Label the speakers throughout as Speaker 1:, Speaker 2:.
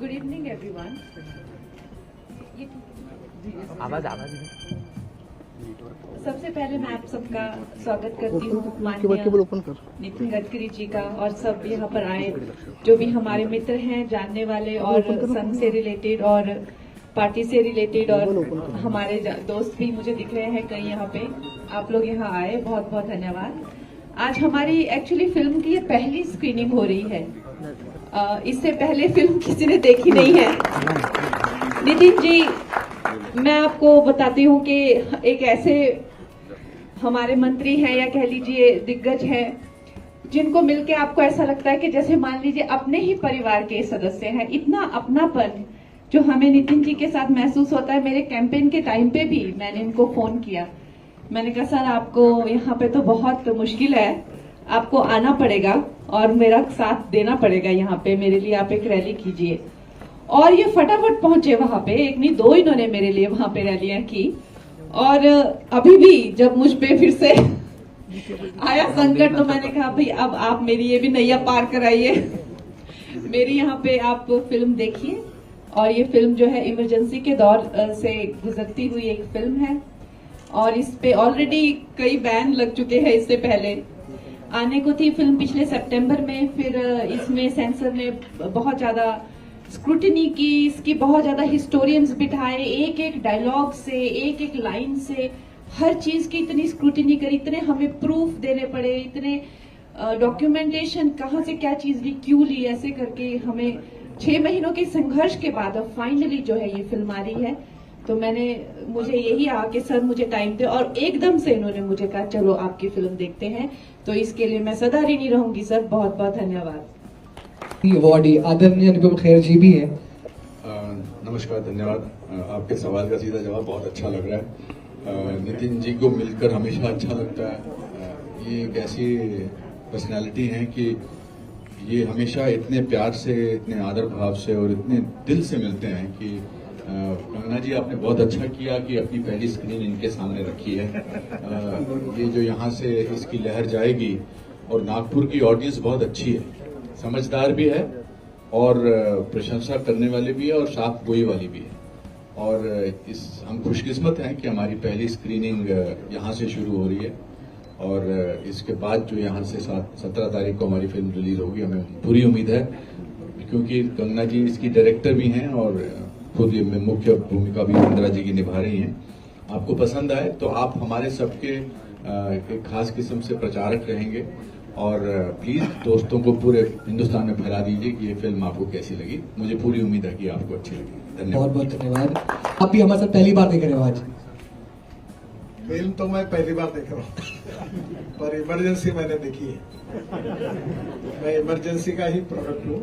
Speaker 1: Good evening everyone.
Speaker 2: आवाज
Speaker 1: सबसे पहले मैं आप सबका स्वागत करती हूँ माननीय नितिन गडकरी जी का, और सब यहाँ पर आए जो भी हमारे मित्र हैं, जानने वाले और संघ से रिलेटेड और पार्टी से रिलेटेड, और हमारे दोस्त भी मुझे दिख रहे हैं कहीं यहाँ पे। आप लोग यहाँ आए, बहुत बहुत धन्यवाद। आज हमारी एक्चुअली फिल्म की ये पहली स्क्रीनिंग हो रही है। इससे पहले फिल्म किसी ने देखी नहीं है। नितिन जी, मैं आपको बताती हूँ कि एक ऐसे हमारे मंत्री हैं या कह लीजिए दिग्गज हैं जिनको मिलके आपको ऐसा लगता है कि जैसे मान लीजिए अपने ही परिवार के सदस्य हैं। इतना अपनापन जो हमें नितिन जी के साथ महसूस होता है। मेरे कैंपेन के टाइम पे भी मैंने इनको फोन किया, मैंने कहा सर आपको यहाँ पे तो बहुत मुश्किल है, आपको आना पड़ेगा और मेरा साथ देना पड़ेगा, यहाँ पे मेरे लिए आप एक रैली कीजिए। और ये फटाफट पहुंचे वहां पे, एक नहीं दो इन्होंने मेरे लिए वहां पे रैलियां की। और अभी भी जब मुझ पे फिर से आया संकट तो मैंने कहा भाई अब आप मेरी ये भी नैया पार कराइए, मेरी यहाँ पे आप फिल्म देखिए। और ये फिल्म जो है इमरजेंसी के दौर से गुजरती हुई एक फिल्म है, और इस पे ऑलरेडी कई बैन लग चुके हैं। इससे पहले आने को थी फिल्म पिछले सितंबर में, फिर इसमें सेंसर ने बहुत ज्यादा स्क्रूटिनी की, इसकी बहुत ज्यादा हिस्टोरियंस बिठाए, एक एक डायलॉग से, एक एक लाइन से, हर चीज की इतनी स्क्रूटिनी करी, इतने हमें प्रूफ देने पड़े, इतने डॉक्यूमेंटेशन, कहाँ से क्या चीज ली, क्यों ली, ऐसे करके हमें 6 महीनों के संघर्ष के बाद अब फाइनली जो है ये फिल्म आ रही है। तो मुझे यही आ कि सर मुझे टाइम दे, और एकदम से इन्होंने मुझे कहा चलो आपकी फिल्म देखते हैं। तो इसके लिए मैं सदा ऋणी रहूंगी सर, बहुत बहुत धन्यवाद।
Speaker 3: अवार्डी आदरणीय अनुपम खेर जी भी है।
Speaker 4: नमस्कार, धन्यवाद। आपके सवाल का सीधा जवाब बहुत अच्छा लग रहा है। नितिन जी को मिलकर हमेशा अच्छा लगता है। ये एक ऐसी पर्सनालिटी है कि ये हमेशा इतने प्यार से, इतने आदर भाव से और इतने दिल से मिलते हैं कि कंगना जी आपने बहुत अच्छा किया कि अपनी पहली स्क्रीन इनके सामने रखी है। ये जो यहाँ से इसकी लहर जाएगी, और नागपुर की ऑडियंस बहुत अच्छी है, समझदार भी है और प्रशंसा करने वाले भी है और साफ गोई वाली भी है। और हम खुशकिस्मत हैं कि हमारी पहली स्क्रीनिंग यहाँ से शुरू हो रही है, और इसके बाद जो यहाँ से 17 तारीख को हमारी फिल्म रिलीज होगी। हमें पूरी उम्मीद है, क्योंकि कंगना जी इसकी डायरेक्टर भी हैं और खुद ये मुख्य भूमिका भी इंदिरा जी की निभा रही हैं। आपको पसंद आए तो आप हमारे सबके एक खास किस्म से प्रचारक रहेंगे, और प्लीज दोस्तों को पूरे हिंदुस्तान में फैला दीजिए कि ये फिल्म आपको कैसी लगी। मुझे पूरी उम्मीद है कि आपको अच्छी लगी। धन्यवाद।
Speaker 3: बहुत बहुत धन्यवाद। आप भी हमारे साथ पहली बार देख रहे हो आज?
Speaker 5: फिल्म तो मैं पहली बार देख रहा हूँ, पर इमरजेंसी मैंने देखी है। मैं इमरजेंसी का ही प्रोडक्ट हूँ,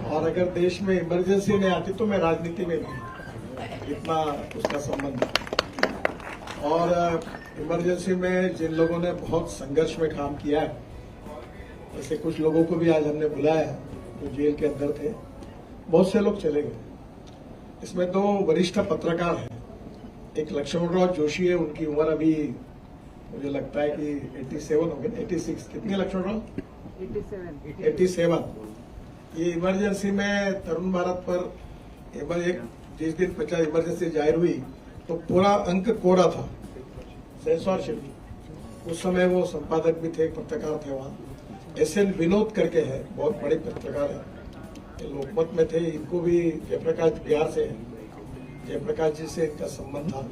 Speaker 5: और अगर देश में इमरजेंसी नहीं आती तो मैं राजनीति में नहीं, इतना उसका संबंध है। और इमरजेंसी में जिन लोगों ने बहुत संघर्ष में काम किया है, जैसे कुछ लोगों को भी आज हमने बुलाया है जो जेल के अंदर थे, बहुत से लोग चले गए। इसमें 2 वरिष्ठ पत्रकार हैं, एक लक्ष्मणराव जोशी है, उनकी उम्र अभी मुझे लगता है कि 87 हो गई, 86, कितनी है लक्ष्मणराव? 87। ये इमरजेंसी में तरुण भारत पर जिस दिन 50 इमरजेंसी जाहिर हुई तो पूरा अंक कोरा था, सेंसरशिप। उस समय वो संपादक भी थे, पत्रकार थे वहां। SN विनोद करके है, बहुत बड़े पत्रकार है, लोकमत में थे। इनको भी जयप्रकाश बिहार से, जयप्रकाश जी से इनका संबंध था,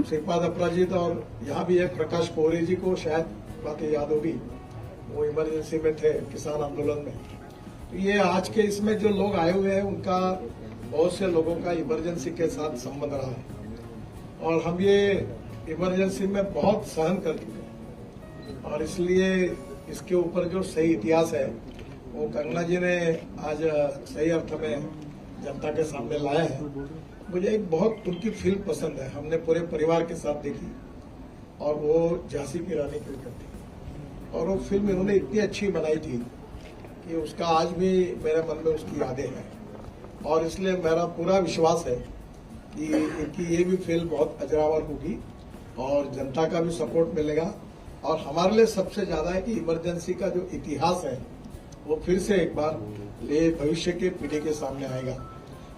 Speaker 5: श्रीपाद अपराजित। और यहाँ भी है प्रकाश कोहरे जी को शायद बातें याद होगी, वो इमरजेंसी में थे किसान आंदोलन में। तो ये आज के इसमें जो लोग आए हुए हैं, उनका बहुत से लोगों का इमरजेंसी के साथ संबंध रहा है, और हम ये इमरजेंसी में बहुत सहन कर चुके हैं। और इसलिए इसके ऊपर जो सही इतिहास है वो कंगना जी ने आज सही अर्थ में जनता के सामने लाया है। मुझे एक बहुत उनकी फिल्म पसंद है, हमने पूरे परिवार के साथ देखी, और वो झांसी की रानी क्यों करती, और वो फिल्म इन्होंने इतनी अच्छी बनाई थी कि उसका आज भी मेरे मन में उसकी यादें हैं। और इसलिए मेरा पूरा विश्वास है कि इनकी ये भी फिल्म बहुत अजरावर होगी और जनता का भी सपोर्ट मिलेगा। और हमारे लिए सबसे ज्यादा है कि इमरजेंसी का जो इतिहास है वो फिर से एक बार ये भविष्य के पीढ़ी के सामने आएगा,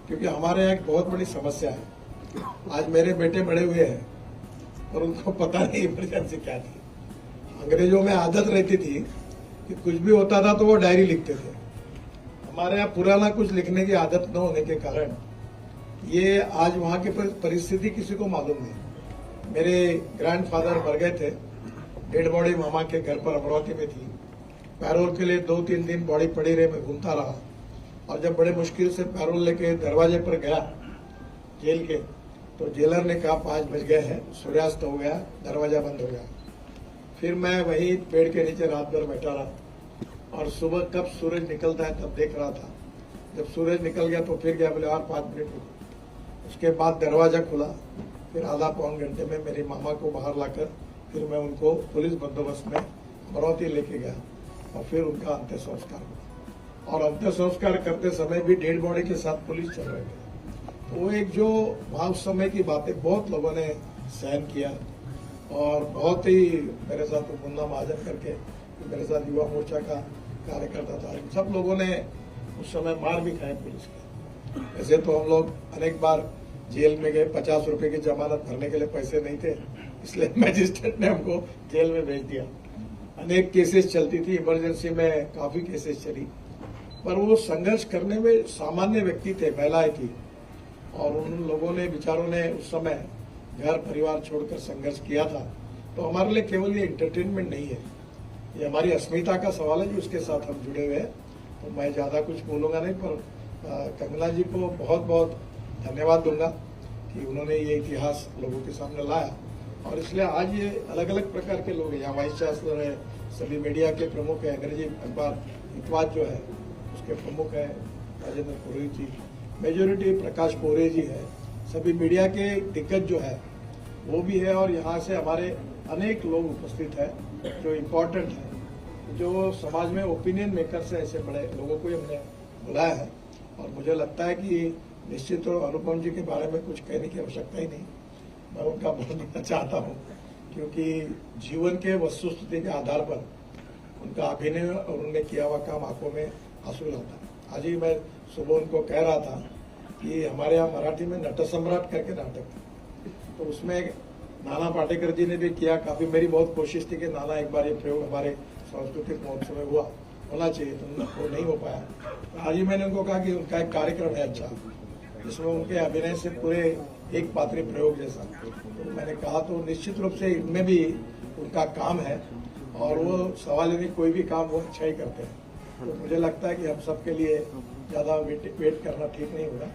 Speaker 5: क्योंकि हमारे यहाँ एक बहुत बड़ी समस्या है। आज मेरे बेटे बड़े हुए हैं और उनको पता नहीं इमरजेंसी क्या थी। अंग्रेजों में आदत रहती थी कि कुछ भी होता था तो वो डायरी लिखते थे। हमारे यहाँ पुराना कुछ लिखने की आदत न होने के कारण ये आज वहाँ की परिस्थिति किसी को मालूम नहीं। मेरे ग्रैंडफादर मर गए थे, डेड बॉडी मामा के घर पर अमरावती में थी। पैरोल के लिए 2-3 दिन बॉडी पड़ी रही, मैं घूमता रहा और जब बड़े मुश्किल से पैरोल लेके दरवाजे पर गया जेल के, तो जेलर ने कहा 5 बज गए हैं, सूर्यास्त हो गया, दरवाजा बंद हो गया। फिर मैं वही पेड़ के नीचे रात भर बैठा रहा और सुबह कब सूरज निकलता है तब देख रहा था। जब सूरज निकल गया तो फिर गया, बोले और 5 मिनट रुको। उसके बाद दरवाजा खुला, फिर आधा पौन घंटे में मेरी मामा को बाहर लाकर फिर मैं उनको पुलिस बंदोबस्त में अमरावती लेके गया और फिर उनका अंत्य संस्कार हुआ। और अंत्य संस्कार करते समय भी डेड बॉडी के साथ पुलिस चल रहे थे। तो वो एक जो वहां उस समय की बातें बहुत लोगों ने सहन किया और बहुत ही मेरे साथ मुन्ना महाजन करके मेरे साथ युवा मोर्चा का कार्यकर्ता था, सब लोगों ने उस समय मार भी खाए पुलिस के। ऐसे तो हम लोग अनेक बार जेल में गए, 50 रुपए की जमानत भरने के लिए पैसे नहीं थे, इसलिए मैजिस्ट्रेट ने हमको जेल में भेज दिया। अनेक केसेस चलती थी, इमरजेंसी में काफी केसेस चली, पर वो संघर्ष करने में सामान्य व्यक्ति थे, महिलाएं थी और उन लोगों ने बेचारों ने उस समय घर परिवार छोड़कर संघर्ष किया था। तो हमारे लिए केवल ये एंटरटेनमेंट नहीं है, ये हमारी अस्मिता का सवाल है जो उसके साथ हम जुड़े हुए हैं। तो मैं ज्यादा कुछ बोलूंगा नहीं, पर कंगना जी को बहुत बहुत धन्यवाद दूंगा कि उन्होंने ये इतिहास लोगों के सामने लाया। और इसलिए आज ये अलग अलग प्रकार के लोग हैं, यहाँ वाइस चांसलर है, सभी मीडिया के प्रमुख है, अंग्रेजी अखबार हितवाद जो है उसके प्रमुख है राजेंद्र पुरोहित जी, मेजोरिटी प्रकाश पोरे जी है, सभी मीडिया के दिग्गज जो है वो भी है और यहाँ से हमारे अनेक लोग उपस्थित है जो इम्पोर्टेंट है, जो समाज में ओपिनियन मेकर से ऐसे बड़े लोगों को हमने बुलाया है। और मुझे लगता है कि निश्चित तौर अनुपम जी के बारे में कुछ कहने की आवश्यकता ही नहीं, मैं उनका बोलना चाहता हूं, क्योंकि जीवन के वस्तुस्थिति के आधार पर उनका अभिनय और उन्होंने किया हुआ काम आंखों में आंसू लाता। आज ही मैं सुबह उनको कह रहा था कि हमारे यहाँ मराठी में नट सम्राट करके नाटक था, तो उसमें नाना पाटेकर जी ने भी किया। काफी मेरी बहुत कोशिश थी कि नाना एक बार ये प्रयोग हमारे सांस्कृतिक महोत्सव में होना चाहिए, तो वो नहीं हो पाया। आज ही मैंने उनको कहा कि उनका एक कार्यक्रम है अच्छा, जिसमें उनके अभिनय से पूरे एक पात्री प्रयोग जैसा, तो मैंने कहा तो निश्चित रूप से इनमें भी उनका काम है और वो सवाल नहीं, कोई भी काम वो अच्छा ही करते हैं। तो मुझे लगता है कि हम सबके लिए ज्यादा वेट करना ठीक नहीं होगा।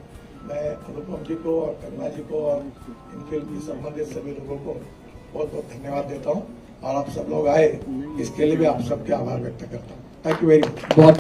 Speaker 5: मैं अनुपम जी को और कंगना जी को और इन फिल्म से संबंधित सभी लोगों को बहुत बहुत धन्यवाद देता हूँ और आप सब लोग आए इसके लिए भी आप सबके आभार व्यक्त करता हूँ। Thank you very much.